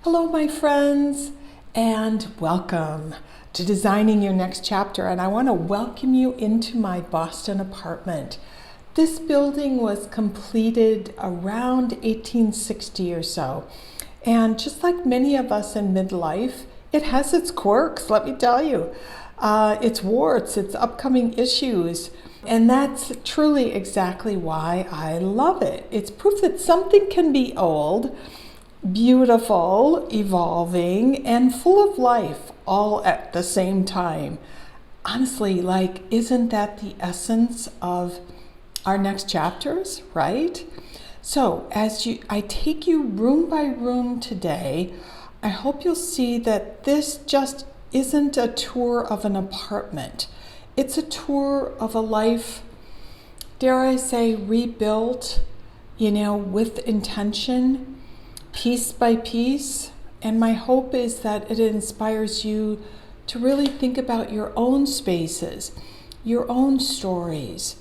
Hello, my friends, and welcome to Designing Your Next Chapter. And I want to welcome you into my Boston apartment. This building was completed around 1860 or so. And just like many of us in midlife, it has its quirks, let me tell you. Its warts, its upcoming issues. And that's truly exactly why I love it. It's proof that something can be old, beautiful, evolving, and full of life all at the same time. Honestly, isn't that the essence of our next chapters, right? So I take you room by room today, I hope you'll see that this just isn't a tour of an apartment. It's a tour of a life, dare I say, rebuilt, with intention, piece by piece. And my hope is that it inspires you to really think about your own spaces, your own stories,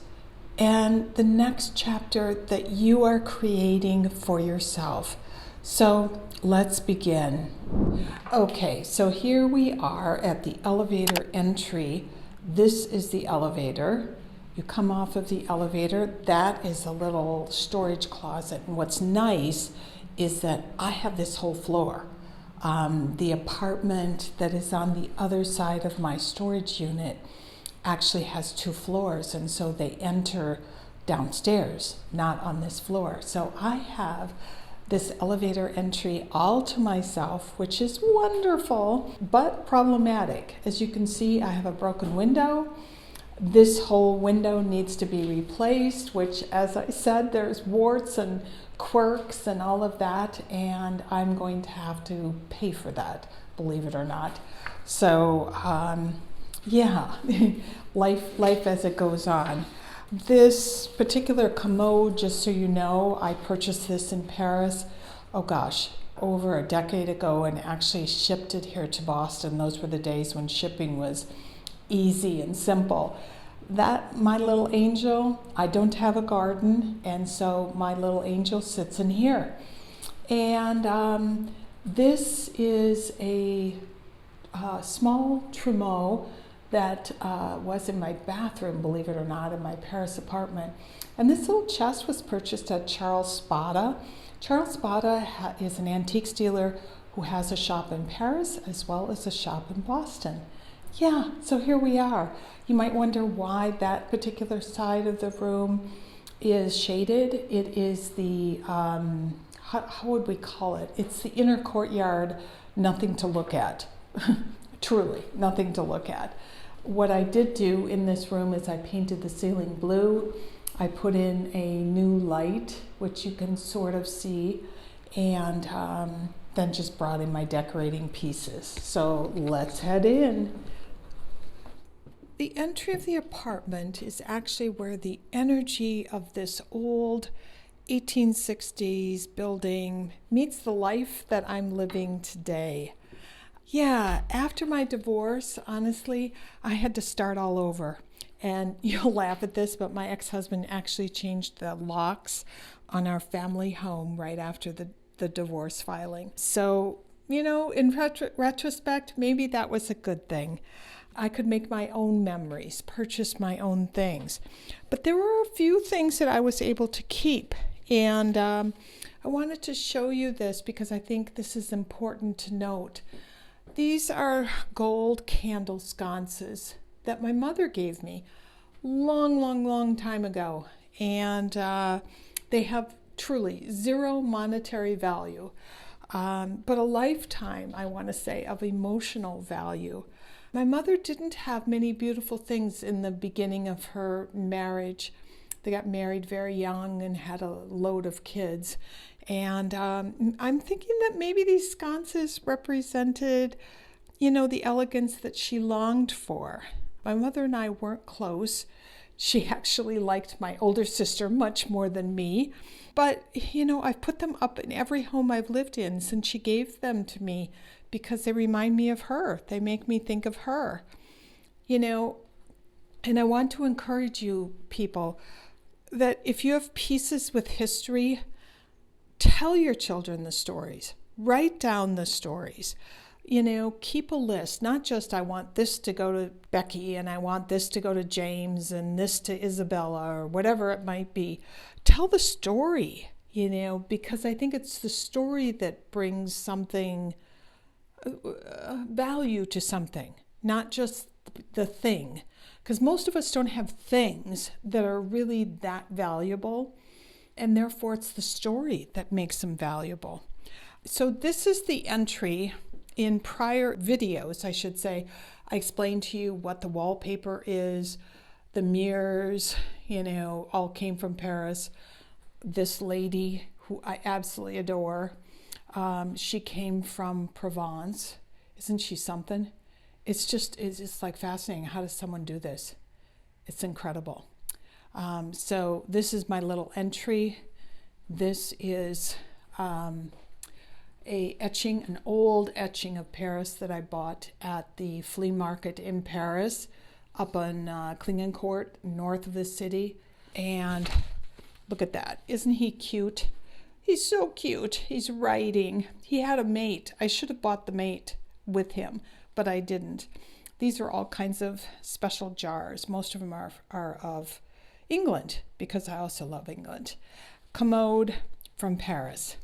and the next chapter that you are creating for yourself. So let's begin. Okay, so here we are at the elevator entry. This is the elevator. You come off of the elevator. That is a little storage closet. And what's nice is that I have this whole floor. The apartment that is on the other side of my storage unit actually has 2 floors, and so they enter downstairs, not on this floor. So I have this elevator entry all to myself, which is wonderful, but problematic. As you can see, I have a broken window. This whole window needs to be replaced, which, as I said, there's warts and quirks and all of that, and I'm going to have to pay for that, believe it or not. So, life as it goes on. This particular commode, just so you know, I purchased this in Paris, over a decade ago, and actually shipped it here to Boston. Those were the days when shipping was easy and simple. That, my little angel, I don't have a garden, and so my little angel sits in here. And this is a small trumeau that was in my bathroom, believe it or not, in my Paris apartment. And this little chest was purchased at Charles Spada. Charles Spada is an antiques dealer who has a shop in Paris as well as a shop in Boston. Yeah, so here we are. You might wonder why that particular side of the room is shaded. It is the, how would we call it? It's the inner courtyard, nothing to look at. Truly, nothing to look at. What I did do in this room is I painted the ceiling blue. I put in a new light, which you can sort of see, and then just brought in my decorating pieces. So let's head in. The entry of the apartment is actually where the energy of this old 1860s building meets the life that I'm living today. Yeah, after my divorce, honestly, I had to start all over. And you'll laugh at this, but my ex-husband actually changed the locks on our family home right after the divorce filing. So, in retrospect, maybe that was a good thing. I could make my own memories, purchase my own things. But there were a few things that I was able to keep. And I wanted to show you this because I think this is important to note. These are gold candle sconces that my mother gave me long time ago. And they have truly zero monetary value, but a lifetime, I want to say, of emotional value. My mother didn't have many beautiful things in the beginning of her marriage. They got married very young and had a load of kids. And I'm thinking that maybe these sconces represented, the elegance that she longed for. My mother and I weren't close. She actually liked my older sister much more than me. But, I've put them up in every home I've lived in since she gave them to me because they remind me of her. They make me think of her. And I want to encourage you people that if you have pieces with history, tell your children the stories. Write down the stories. Keep a list, not just I want this to go to Becky and I want this to go to James and this to Isabella or whatever it might be. Tell the story, because I think it's the story that brings something, value to something, not just the thing. Because most of us don't have things that are really that valuable, and therefore it's the story that makes them valuable. So this is the entry. In prior videos, I should say, I explained to you what the wallpaper is, the mirrors, all came from Paris. This lady who I absolutely adore, she came from Provence. Isn't she something? It's just like fascinating. How does someone do this? It's incredible. So this is my little entry. This is an old etching of Paris that I bought at the flea market in Paris, up on Klingencourt, north of the city. And look at that. Isn't he cute? He's so cute. He's writing. He had a mate. I should have bought the mate with him, but I didn't. These are all kinds of special jars. Most of them are of England, because I also love England. Commode from Paris.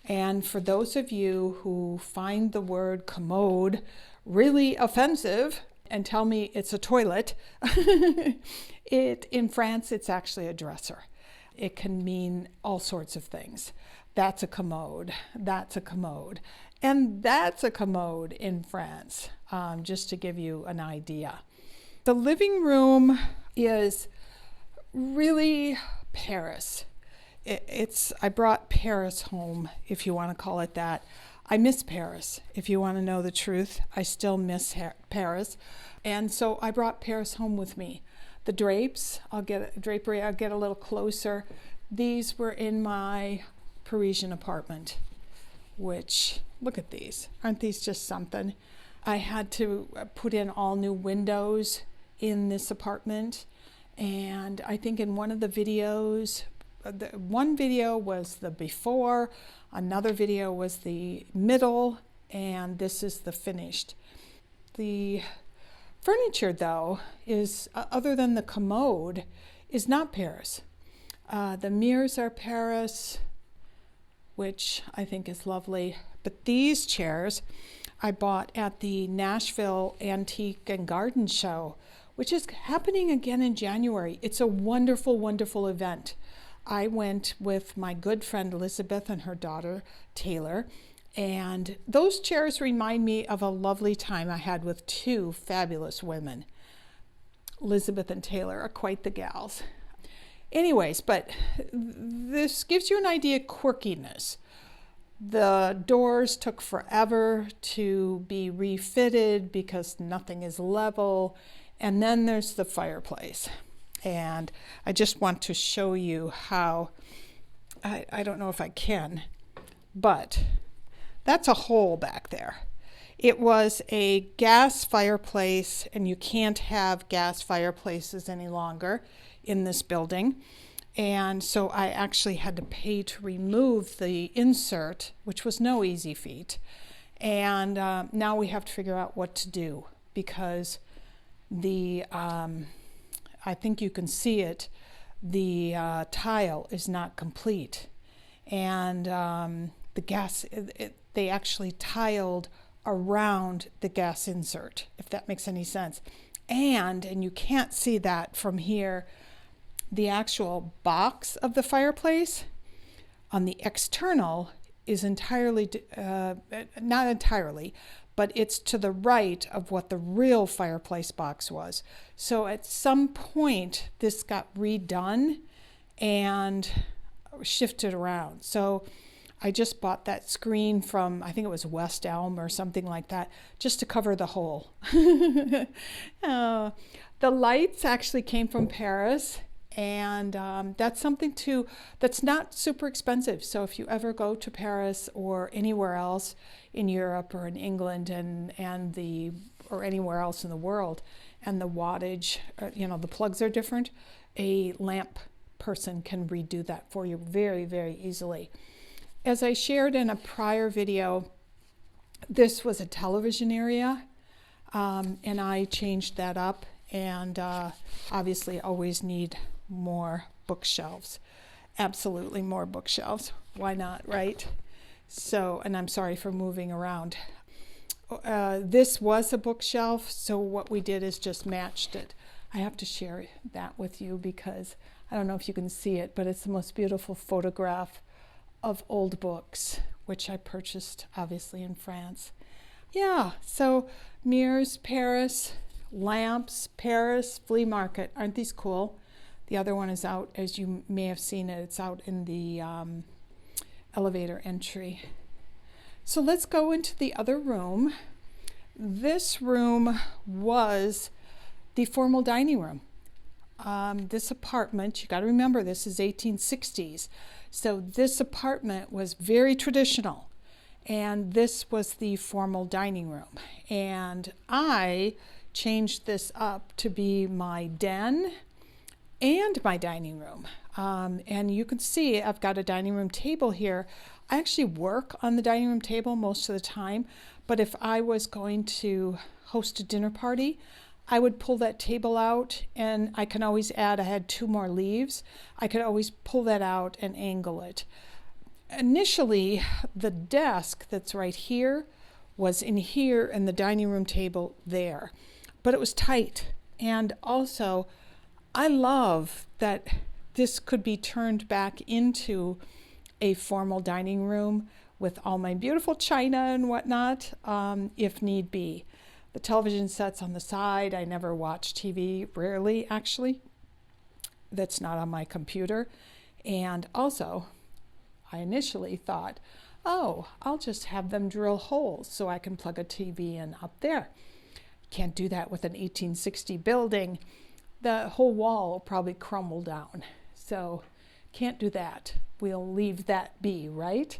And for those of you who find the word commode really offensive and tell me it's a toilet, in France, it's actually a dresser. It can mean all sorts of things. That's a commode. That's a commode. And that's a commode in France, just to give you an idea. The living room is really Paris. I brought Paris home, if you want to call it that. I miss Paris, if you want to know the truth. I still miss Paris. And so I brought Paris home with me. The drapes, I'll get a little closer. These were in my Parisian apartment, which, look at these. Aren't these just something? I had to put in all new windows in this apartment. And I think in one of the videos, one video was the before, another video was the middle, and this is the finished. The furniture, though, is, other than the commode, is not Paris. The mirrors are Paris, which I think is lovely. But these chairs I bought at the Nashville Antique and Garden Show, which is happening again in January. It's a wonderful, wonderful event. I went with my good friend Elizabeth and her daughter Taylor, and those chairs remind me of a lovely time I had with two fabulous women. Elizabeth and Taylor are quite the gals. Anyways, but this gives you an idea of quirkiness. The doors took forever to be refitted because nothing is level, and then there's the fireplace. And I just want to show you how, I don't know if I can, but that's a hole back there. It was a gas fireplace, and you can't have gas fireplaces any longer in this building. And so I actually had to pay to remove the insert, which was no easy feat. And now we have to figure out what to do, because the I think you can see it, the tile is not complete. And the gas, they actually tiled around the gas insert, if that makes any sense. And you can't see that from here, the actual box of the fireplace on the external is entirely, not entirely, but it's to the right of what the real fireplace box was. So at some point, this got redone and shifted around. So I just bought that screen from, I think it was West Elm or something like that, just to cover the hole. The lights actually came from Paris. And that's something that's not super expensive. So if you ever go to Paris or anywhere else in Europe or in England or anywhere else in the world, and the wattage, the plugs are different, a lamp person can redo that for you very, very easily. As I shared in a prior video, this was a television area, and I changed that up, and obviously always need more bookshelves. Absolutely more bookshelves. Why not, right? So, and I'm sorry for moving around. This was a bookshelf, so what we did is just matched it. I have to share that with you because I don't know if you can see it, but it's the most beautiful photograph of old books, which I purchased obviously in France. Yeah, so mirrors, Paris, lamps, Paris, flea market. Aren't these cool? The other one is out, as you may have seen it, it's out in the elevator entry. So let's go into the other room. This room was the formal dining room. This apartment, you got to remember, this is 1860s. So this apartment was very traditional. And this was the formal dining room. And I changed this up to be my den and my dining room. And you can see I've got a dining room table here. I actually work on the dining room table most of the time, but if I was going to host a dinner party, I would pull that table out, and I can always add, I had 2 more leaves. I could always pull that out and angle it. Initially, the desk that's right here was in here and the dining room table there, but it was tight. And also, I love that this could be turned back into a formal dining room with all my beautiful china and whatnot, if need be. The television set's on the side. I never watch TV, rarely actually. That's not on my computer. And also, I initially thought, oh, I'll just have them drill holes so I can plug a TV in up there. Can't do that with an 1860 building. The whole wall will probably crumble down. So can't do that. We'll leave that be, right?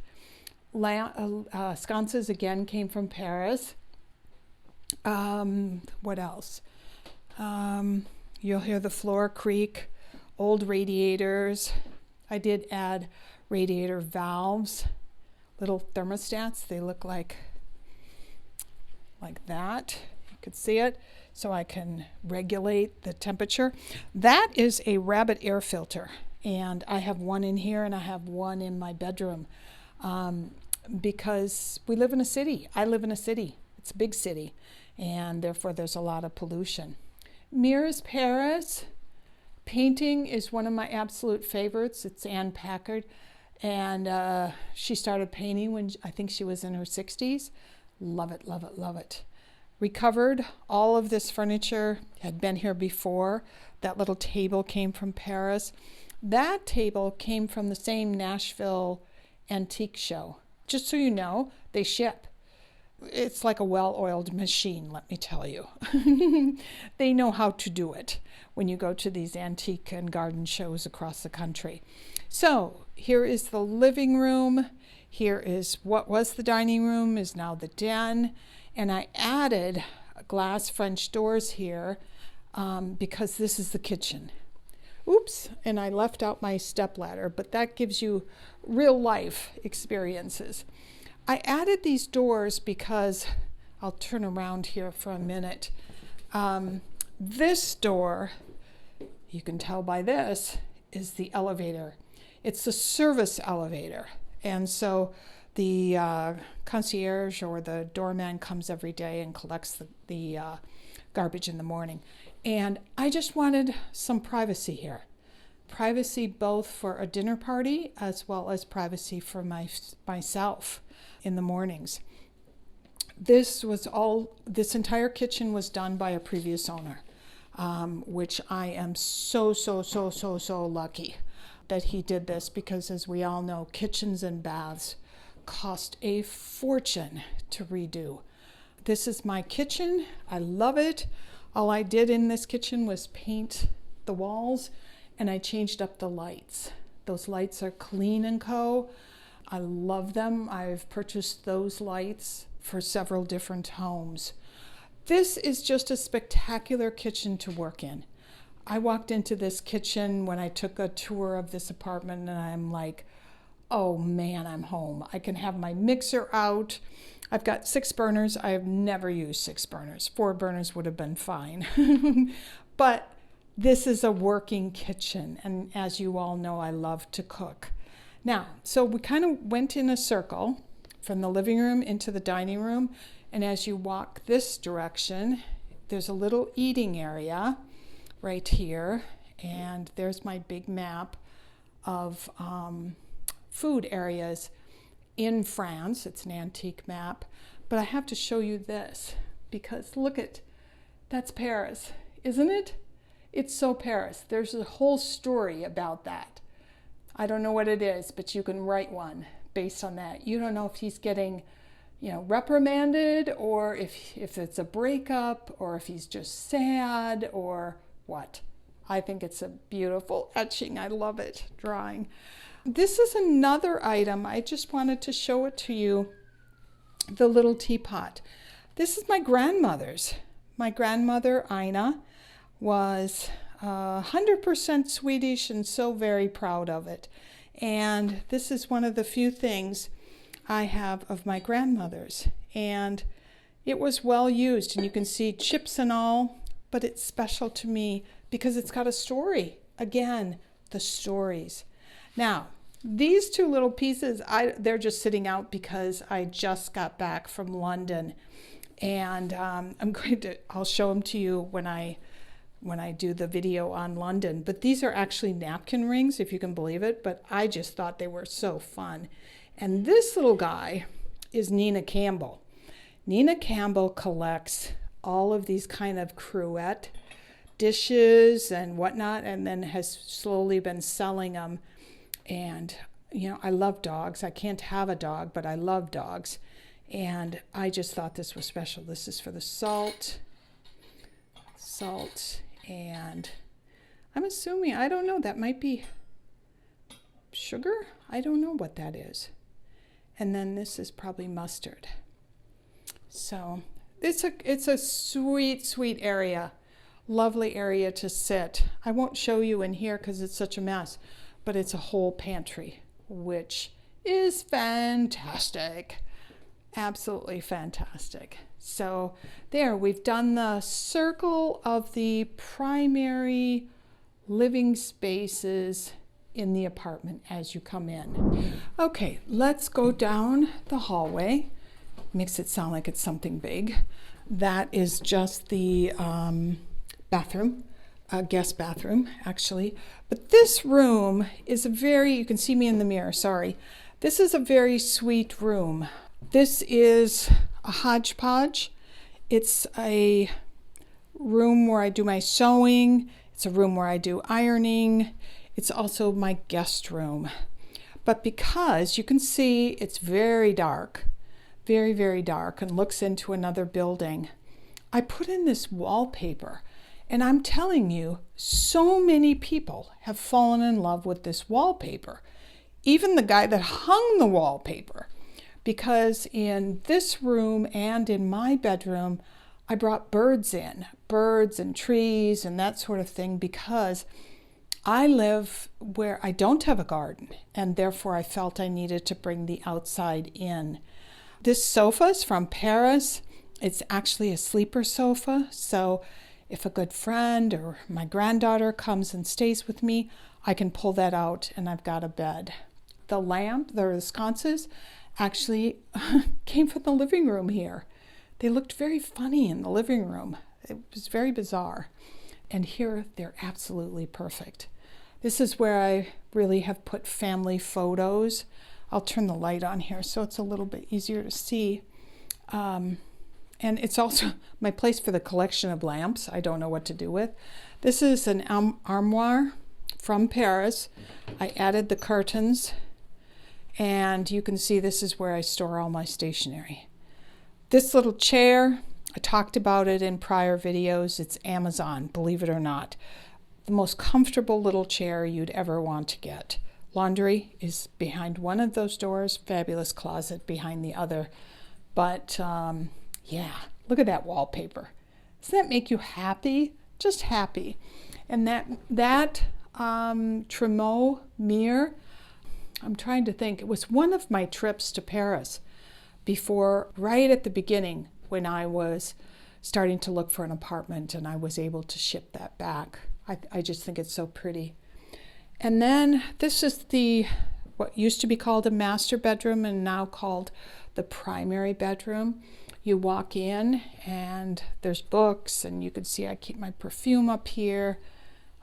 Sconces again came from Paris. What else? You'll hear the floor creak, old radiators. I did add radiator valves, little thermostats. They look like that. You could see it. So I can regulate the temperature. That is a rabbit air filter. And I have one in here and I have one in my bedroom because we live in a city. I live in a city. It's a big city. And therefore there's a lot of pollution. Mirrors, Paris. Painting is one of my absolute favorites. It's Anne Packard. And she started painting when I think she was in her 60s. Love it, love it, love it. Recovered all of this furniture, had been here before. That little table came from Paris. That table came from the same Nashville antique show. Just so you know, they ship. It's like a well-oiled machine, let me tell you. They know how to do it when you go to these antique and garden shows across the country. So here is the living room. Here is what was the dining room, is now the den. And I added glass French doors here because this is the kitchen. Oops, and I left out my stepladder, but that gives you real life experiences. I added these doors because, I'll turn around here for a minute. This door, you can tell by this, is the elevator. It's the service elevator. And so the concierge or the doorman comes every day and collects the garbage in the morning. And I just wanted some privacy here. Privacy both for a dinner party as well as privacy for myself in the mornings. This entire kitchen was done by a previous owner, which I am so lucky that he did this because, as we all know, kitchens and baths cost a fortune to redo. This is my kitchen. I love it. All I did in this kitchen was paint the walls, and I changed up the lights. Those lights are Clean & Co. I love them. I've purchased those lights for several different homes. This is just a spectacular kitchen to work in. I walked into this kitchen when I took a tour of this apartment and I'm like, oh man, I'm home. I can have my mixer out. I've got 6 burners. I have never used 6 burners. 4 burners would have been fine. But this is a working kitchen. And as you all know, I love to cook. Now, so we kind of went in a circle from the living room into the dining room. And as you walk this direction, there's a little eating area right here. And there's my big map of food areas in France. It's an antique map. But I have to show you this because look at, that's Paris, isn't it? It's so Paris. There's a whole story about that. I don't know what it is, but you can write one based on that. You don't know if he's getting, reprimanded, or if it's a breakup, or if he's just sad, or what. I think it's a beautiful etching. I love it, drawing. This is another item. I just wanted to show it to you, the little teapot. This is my grandmother's. My grandmother, Ina, was 100% Swedish and so very proud of it. And this is one of the few things I have of my grandmother's. And it was well used, and you can see chips and all, but it's special to me because it's got a story. Again, the stories. Now, these 2 little pieces, they're just sitting out because I just got back from London. And I'll show them to you when I do the video on London. But these are actually napkin rings, if you can believe it. But I just thought they were so fun. And this little guy is Nina Campbell. Nina Campbell collects all of these kind of cruet dishes and whatnot, and then has slowly been selling them. And, I love dogs. I can't have a dog, but I love dogs. And I just thought this was special. This is for the salt, and I'm assuming, I don't know, that might be sugar. I don't know what that is. And then this is probably mustard. So it's a sweet, sweet area. Lovely area to sit. I won't show you in here because it's such a mess, but it's a whole pantry, which is fantastic. Absolutely fantastic. So there, we've done the circle of the primary living spaces in the apartment as you come in. Okay, let's go down the hallway. Makes it sound like it's something big. That is just the bathroom, guest bathroom, actually. But this room is you can see me in the mirror, sorry. This is a very sweet room. This is a hodgepodge. It's a room where I do my sewing. It's a room where I do ironing. It's also my guest room. But because you can see it's very dark, very, very dark, and looks into another building, I put in this wallpaper. And I'm telling you, so many people have fallen in love with this wallpaper. Even the guy that hung the wallpaper. Because in this room and in my bedroom, I brought birds in, birds and trees and that sort of thing, because I live where I don't have a garden, and therefore I felt I needed to bring the outside in. This sofa is from Paris. It's actually a sleeper sofa, so if a good friend or my granddaughter comes and stays with me, I can pull that out and I've got a bed. The lamp, the sconces, actually came from the living room here. They looked very funny in the living room. It was very bizarre. And here they're absolutely perfect. This is where I really have put family photos. I'll turn the light on here so it's a little bit easier to see. And it's also my place for the collection of lamps I don't know what to do with. This is an armoire from Paris. I added the curtains, and you can see this is where I store all my stationery. This little chair, I talked about it in prior videos. It's Amazon, believe it or not. The most comfortable little chair you'd ever want to get. Laundry is behind one of those doors, fabulous closet behind the other. But yeah, look at that wallpaper. Doesn't that make you happy? Just happy. And that Tremo mirror, I'm trying to think. It was one of my trips to Paris before, right at the beginning, when I was starting to look for an apartment and I was able to ship that back. I just think it's so pretty. And then this is what used to be called a master bedroom and now called the primary bedroom. You walk in and there's books, and you can see I keep my perfume up here.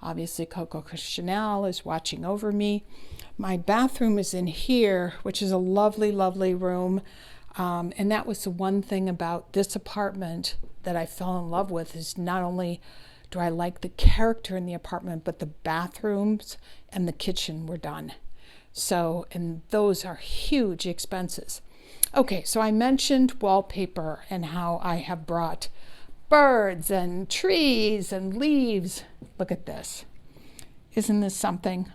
Obviously Coco Chanel is watching over me. My bathroom is in here, which is a lovely, lovely room. And that was the one thing about this apartment that I fell in love with, is not only do I like the character in the apartment, but the bathrooms and the kitchen were done. So, and those are huge expenses. Okay, so I mentioned wallpaper and how I have brought birds and trees and leaves. Look at this. Isn't this something?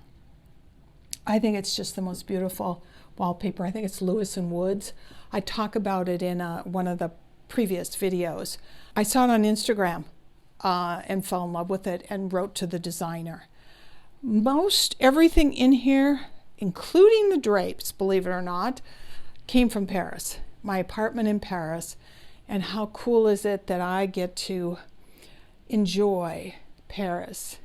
I think it's just the most beautiful wallpaper. I think it's Lewis and Woods. I talk about it in one of the previous videos. I saw it on Instagram and fell in love with it and wrote to the designer. Most everything in here, including the drapes, believe it or not, came from Paris, my apartment in Paris. And how cool is it that I get to enjoy Paris?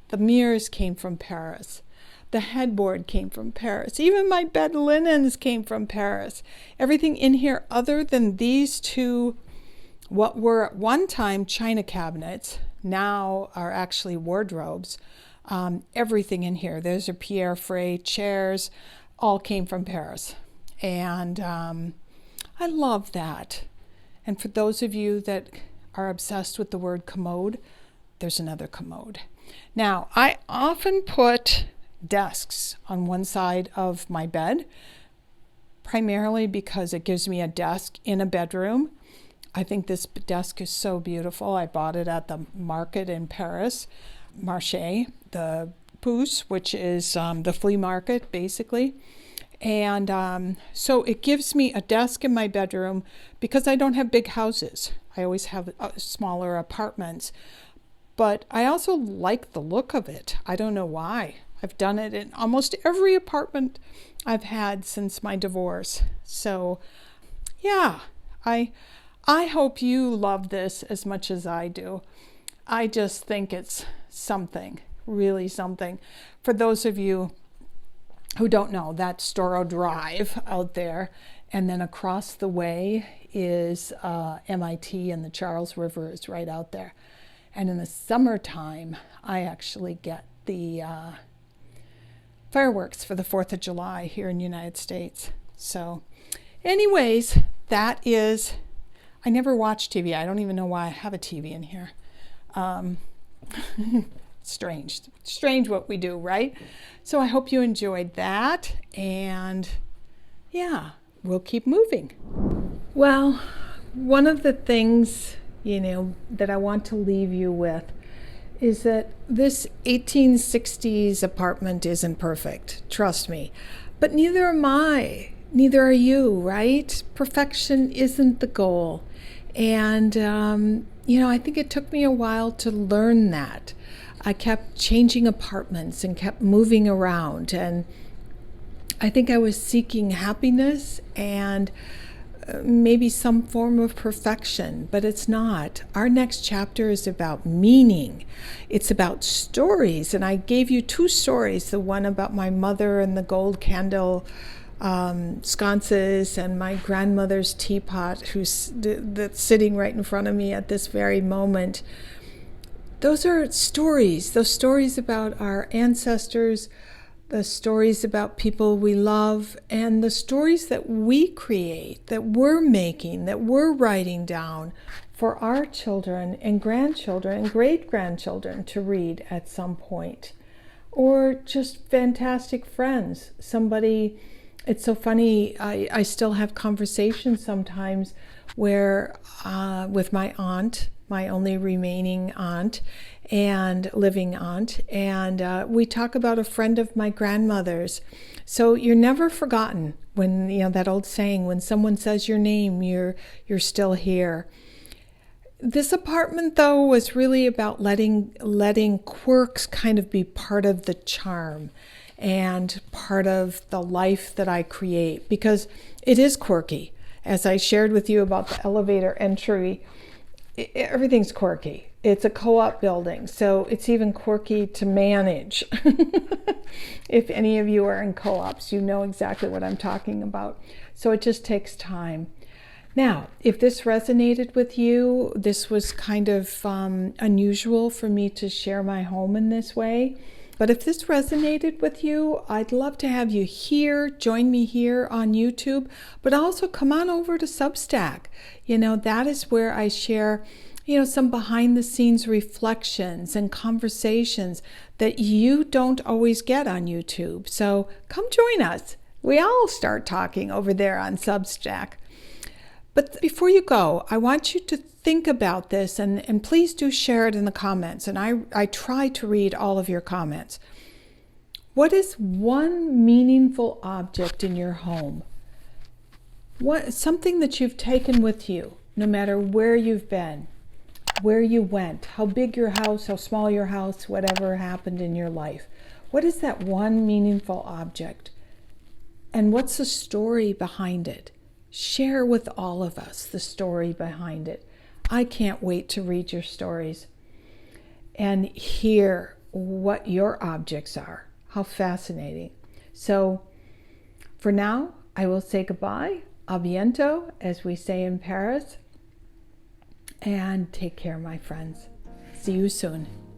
The mirrors came from Paris. The headboard came from Paris. Even my bed linens came from Paris. Everything in here other than these two, what were at one time china cabinets, now are actually wardrobes. Everything in here, those are Pierre Frey chairs, all came from Paris. And I love that. And for those of you that are obsessed with the word commode, there's another commode. Now, I often put desks on one side of my bed, primarily because it gives me a desk in a bedroom. I think this desk is so beautiful. I bought it at the market in Paris, Marché, the Puce, which is the flea market, basically. And so it gives me a desk in my bedroom because I don't have big houses. I always have smaller apartments. But I also like the look of it. I don't know why. I've done it in almost every apartment I've had since my divorce. So, yeah, I hope you love this as much as I do. I just think it's something, really something. For those of you who don't know, that's Storrow Drive out there. And then across the way is MIT, and the Charles River is right out there. And in the summertime, I actually get the fireworks for the 4th of July here in the United States. So anyways, that is, I never watch TV. I don't even know why I have a TV in here. Strange what we do, right? So I hope you enjoyed that. And yeah, we'll keep moving. Well, one of the things, that I want to leave you with is that this 1860s apartment isn't perfect, trust me. But neither am I, neither are you, right? Perfection isn't the goal. And, I think it took me a while to learn that. I kept changing apartments and kept moving around. And I think I was seeking happiness and maybe some form of perfection, but it's not. Our next chapter is about meaning. It's about stories. And I gave you 2 stories, the one about my mother and the gold candle sconces, and my grandmother's teapot that's sitting right in front of me at this very moment. Those are stories. Those stories about our ancestors, the stories about people we love, and the stories that we create, that we're making, that we're writing down for our children and grandchildren and great-grandchildren to read at some point. Or just fantastic friends. It's so funny, I still have conversations sometimes where with my aunt, my only remaining aunt and living aunt, and we talk about a friend of my grandmother's. So you're never forgotten when, that old saying, when someone says your name, you're still here. This apartment, though, was really about letting quirks kind of be part of the charm. and part of the life that I create, because it is quirky. As I shared with you about the elevator entry, everything's quirky. It's a co-op building, so it's even quirky to manage. If any of you are in co-ops, you know exactly what I'm talking about. So it just takes time. Now, if this resonated with you, this was kind of unusual for me to share my home in this way. But if this resonated with you, I'd love to have you here, join me here on YouTube, but also come on over to Substack. That is where I share some behind the scenes reflections and conversations that you don't always get on YouTube. So come join us. We all start talking over there on Substack. But before you go, I want you to think about this, and please do share it in the comments. And I try to read all of your comments. What is one meaningful object in your home? Something that you've taken with you, no matter where you've been, where you went, how big your house, how small your house, whatever happened in your life. What is that one meaningful object? And what's the story behind it? Share with all of us the story behind it. I can't wait to read your stories and hear what your objects are. How fascinating. So for now, I will say goodbye. A bientôt, as we say in Paris. And take care, my friends. See you soon.